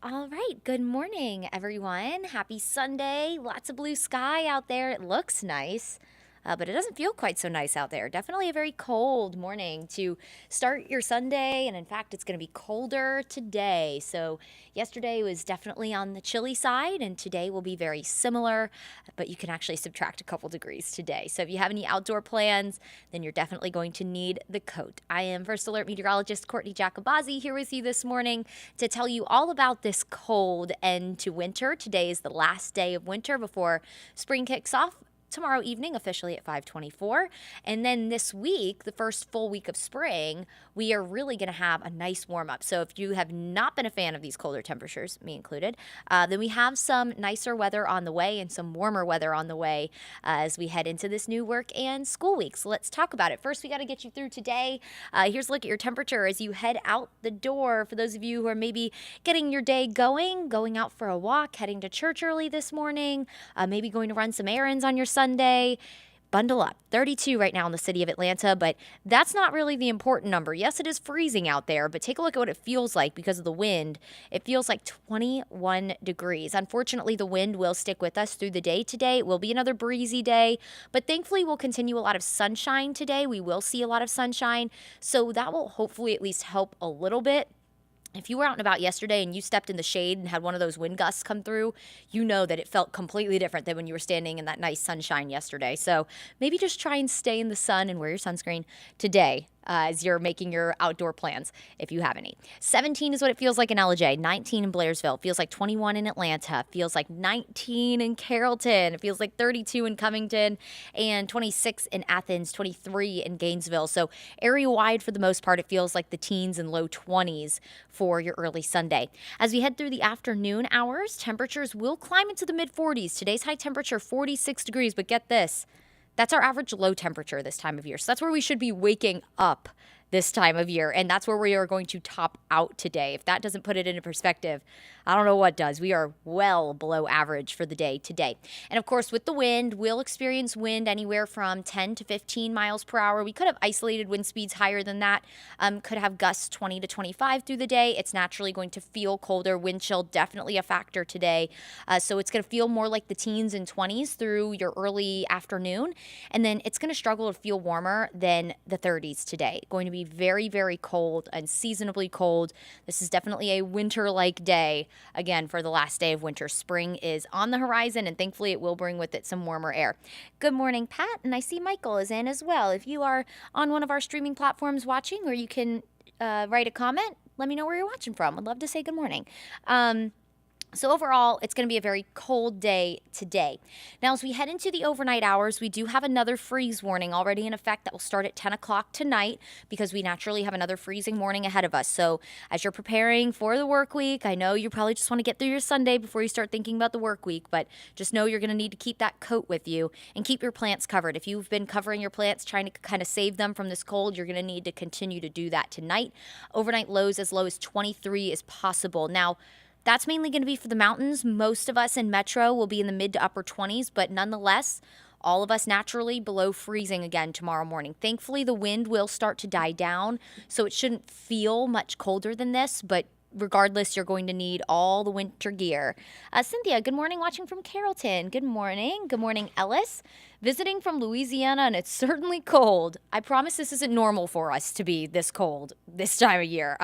All right. Good morning, everyone. Happy Sunday. Lots of blue sky out there. It looks nice, but it doesn't feel quite so nice out there. Definitely a very cold morning to start your Sunday. And in fact, it's going to be colder today. So, yesterday was definitely on the chilly side, and today will be very similar, but you can actually subtract a couple degrees today. So, if you have any outdoor plans, then you're definitely going to need the coat. I am First Alert Meteorologist Courtney Jacobazzi here with you this morning to tell you all about this cold end to winter. Today is the last day of winter before spring kicks off tomorrow evening, officially at 5:24. And then this week, the first full week of spring, we are really going to have a nice warm up. So if you have not been a fan of these colder temperatures, me included, then we have some nicer weather on the way and some warmer weather on the way as we head into this new work and school week. So let's talk about it. First, we got to get you through today. Here's a look at your temperature as you head out the door. For those of you who are maybe getting your day going out for a walk, heading to church early this morning, maybe going to run some errands on your Sunday. Bundle up. 32 right now in the city of Atlanta, but that's not really the important number. Yes, it is freezing out there, but take a look at what it feels like because of the wind. It feels like 21 degrees. Unfortunately, the wind will stick with us through the day today. It will be another breezy day, but thankfully we'll continue a lot of sunshine today. We will see a lot of sunshine, so that will hopefully at least help a little bit. If you were out and about yesterday and you stepped in the shade and had one of those wind gusts come through, you know that it felt completely different than when you were standing in that nice sunshine yesterday. So maybe just try and stay in the sun and wear your sunscreen today as you're making your outdoor plans, if you have any. 17 is what it feels like in LJ, 19 in Blairsville, feels like 21 in Atlanta, feels like 19 in Carrollton, it feels like 32 in Covington, and 26 in Athens, 23 in Gainesville. So area-wide, for the most part, it feels like the teens and low 20s for your early Sunday. As we head through the afternoon hours, temperatures will climb into the mid-40s. Today's high temperature, 46 degrees, but get this, that's our average low temperature this time of year. So that's where we should be waking up this time of year. And that's where we are going to top out today. If that doesn't put it into perspective, I don't know what does. We are well below average for the day today. And of course, with the wind, we'll experience wind anywhere from 10 to 15 miles per hour. We could have isolated wind speeds higher than that. Could have gusts 20 to 25 through the day. It's naturally going to feel colder. Wind chill definitely a factor today. So it's going to feel more like the teens and 20s through your early afternoon. And then it's going to struggle to feel warmer than the 30s today. Going to be very, very cold, unseasonably cold. This is definitely a winter-like day, again, for the last day of winter. Spring is on the horizon, and thankfully it will bring with it some warmer air. Good morning, Pat, and I see Michael is in as well. If you are on one of our streaming platforms watching, or you can write a comment, let me know where you're watching from. I'd love to say good morning. So overall, it's going to be a very cold day today. Now, as we head into the overnight hours, we do have another freeze warning already in effect that will start at 10 o'clock tonight because we naturally have another freezing morning ahead of us. So as you're preparing for the work week, I know you probably just want to get through your Sunday before you start thinking about the work week, but just know you're going to need to keep that coat with you and keep your plants covered. If you've been covering your plants, trying to kind of save them from this cold, you're going to need to continue to do that tonight. Overnight lows as low as 23 is possible. Now, that's mainly going to be for the mountains. Most of us in Metro will be in the mid to upper 20s, but nonetheless, all of us naturally below freezing again tomorrow morning. Thankfully, the wind will start to die down, so it shouldn't feel much colder than this, but regardless, you're going to need all the winter gear. Cynthia, good morning, watching from Carrollton. Good morning. Good morning, Ellis. Visiting from Louisiana, and it's certainly cold. I promise this isn't normal for us to be this cold this time of year.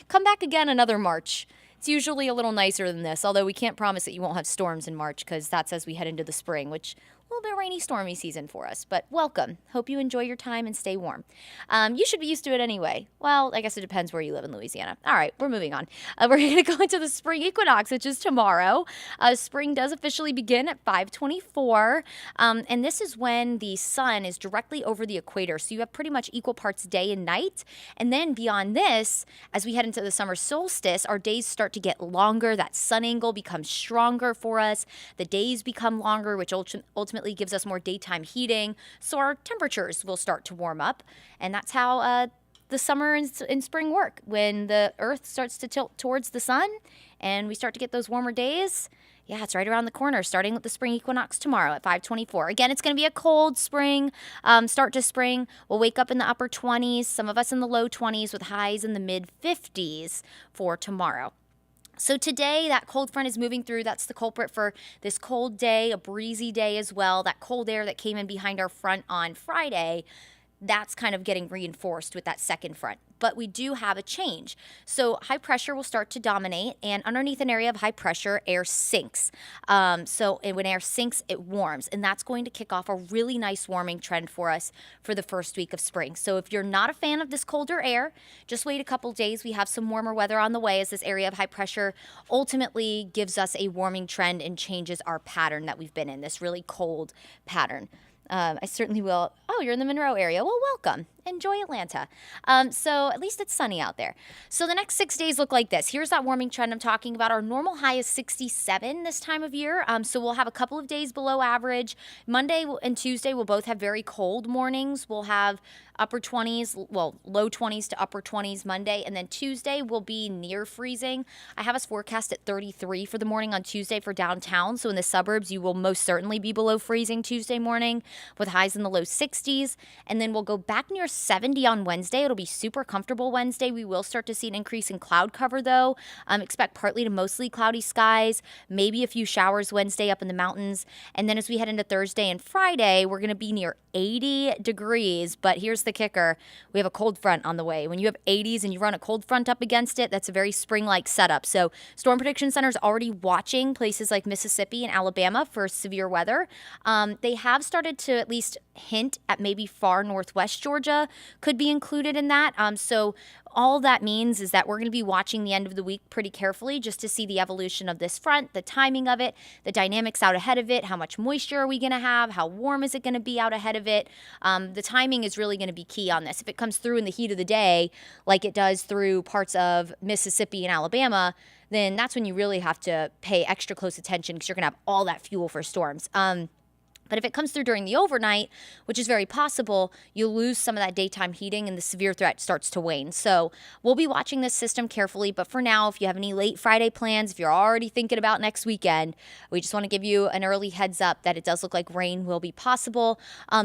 Come back again another March. It's usually a little nicer than this, although we can't promise that you won't have storms in March because that's as we head into the spring, which a little bit rainy, stormy season for us. But welcome. Hope you enjoy your time and stay warm. You should be used to it anyway. Well, I guess it depends where you live in Louisiana. All right, we're moving on. We're going to go into the spring equinox, which is tomorrow. Spring does officially begin at 5:24, and this is when the sun is directly over the equator. So you have pretty much equal parts day and night. And then beyond this, as we head into the summer solstice, our days start to get longer. That sun angle becomes stronger for us. The days become longer, which ultimately gives us more daytime heating. So our temperatures will start to warm up. And that's how the summer and spring work. When the earth starts to tilt towards the sun and we start to get those warmer days, yeah, it's right around the corner, starting with the spring equinox tomorrow at 5:24. Again, it's going to be a cold spring, start to spring. We'll wake up in the upper 20s, some of us in the low 20s with highs in the mid 50s for tomorrow. So today, that cold front is moving through. That's the culprit for this cold day, a breezy day as well. That cold air that came in behind our front on Friday, that's kind of getting reinforced with that second front. But we do have a change. So high pressure will start to dominate, and underneath an area of high pressure, air sinks. When air sinks, it warms, and that's going to kick off a really nice warming trend for us for the first week of spring. So if you're not a fan of this colder air, just wait a couple days. We have some warmer weather on the way as this area of high pressure ultimately gives us a warming trend and changes our pattern that we've been in, this really cold pattern. I certainly will. Oh, you're in the Monroe area. Well, welcome. Enjoy Atlanta. So at least it's sunny out there. So the next 6 days look like this. Here's that warming trend I'm talking about. Our normal high is 67 this time of year. So we'll have a couple of days below average. Monday and Tuesday will both have very cold mornings. We'll have upper 20s, well, low 20s to upper 20s Monday, and then Tuesday will be near freezing. I have us forecast at 33 for the morning on Tuesday for downtown. So in the suburbs, you will most certainly be below freezing Tuesday morning with highs in the low 60s. And then we'll go back near 70 on Wednesday. It'll be super comfortable Wednesday. We will start to see an increase in cloud cover though. Expect partly to mostly cloudy skies, maybe a few showers Wednesday up in the mountains. And then as we head into Thursday and Friday, we're going to be near 80 degrees. But here's the kicker. We have a cold front on the way. When you have 80s and you run a cold front up against it, that's a very spring-like setup. So Storm Prediction Center is already watching places like Mississippi and Alabama for severe weather. They have started to at least hint at maybe far northwest Georgia could be included in that. So all that means is that we're going to be watching the end of the week pretty carefully just to see the evolution of this front, the timing of it, the dynamics out ahead of it, how much moisture are we going to have, how warm is it going to be out ahead of it. The timing is really going to be key on this. If it comes through in the heat of the day, like it does through parts of Mississippi and Alabama, then that's when you really have to pay extra close attention because you're going to have all that fuel for storms. But if it comes through during the overnight, which is very possible, you'll lose some of that daytime heating and the severe threat starts to wane. So we'll be watching this system carefully. But for now, if you have any late Friday plans, if you're already thinking about next weekend, we just want to give you an early heads up that it does look like rain will be possible.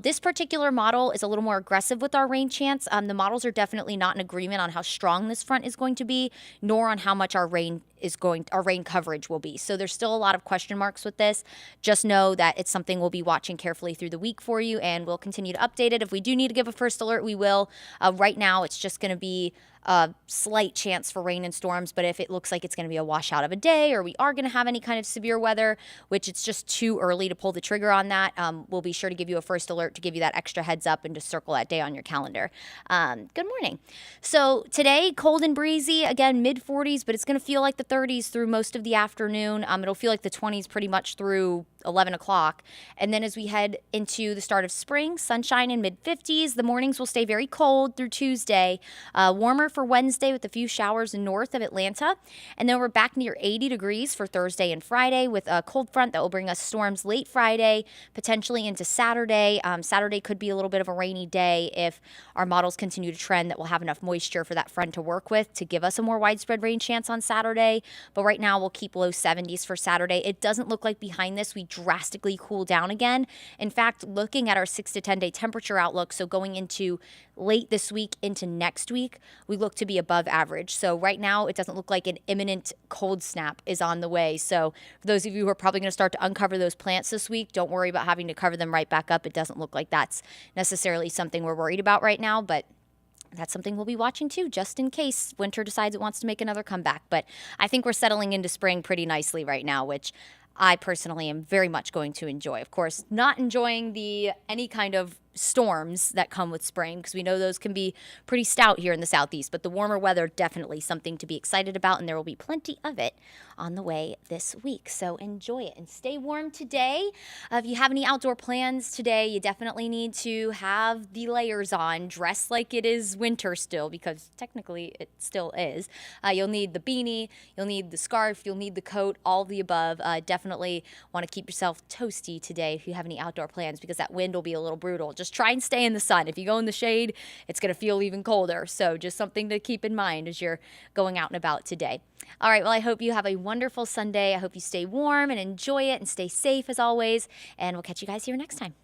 This particular model is a little more aggressive with our rain chance. The models are definitely not in agreement on how strong this front is going to be, nor on how much our rain coverage will be. So there's still a lot of question marks with this. Just know that it's something we'll be watching carefully through the week for you, and we'll continue to update it. If we do need to give a first alert, we will. Right now, it's just going to be a slight chance for rain and storms, but if it looks like it's going to be a washout of a day or we are going to have any kind of severe weather, which it's just too early to pull the trigger on that, we'll be sure to give you a first alert to give you that extra heads up and just circle that day on your calendar. Good morning. So today, cold and breezy, again, mid 40s, but it's going to feel like the 30s through most of the afternoon. It'll feel like the 20s pretty much through 11 o'clock. And then as we head into the start of spring, sunshine in mid 50s. The mornings will stay very cold through Tuesday. Warmer for Wednesday with a few showers north of Atlanta. And then we're back near 80 degrees for Thursday and Friday with a cold front that will bring us storms late Friday, potentially into Saturday. Saturday could be a little bit of a rainy day if our models continue to trend that we'll have enough moisture for that front to work with to give us a more widespread rain chance on Saturday. But right now we'll keep low 70s for Saturday. It doesn't look like behind this we drastically cool down again. In fact, looking at our 6 to 10 day temperature outlook, so going into late this week into next week, we look to be above average. So right now, it doesn't look like an imminent cold snap is on the way. So for those of you who are probably going to start to uncover those plants this week, don't worry about having to cover them right back up. It doesn't look like that's necessarily something we're worried about right now, but that's something we'll be watching too, just in case winter decides it wants to make another comeback. But I think we're settling into spring pretty nicely right now, which I personally am very much going to enjoy. Of course, not enjoying any kind of storms that come with spring because we know those can be pretty stout here in the southeast, but the warmer weather definitely something to be excited about, and there will be plenty of it on the way this week. So enjoy it and stay warm today. If you have any outdoor plans today, you definitely need to have the layers on, dress like it is winter still, because technically it still is. You'll need the beanie, you'll need the scarf, you'll need the coat, all of the above. Definitely want to keep yourself toasty today if you have any outdoor plans, because that wind will be a little brutal. Just try and stay in the sun. If you go in the shade, it's going to feel even colder. So just something to keep in mind as you're going out and about today. All right, well, I hope you have a wonderful Sunday. I hope you stay warm and enjoy it and stay safe as always. And we'll catch you guys here next time.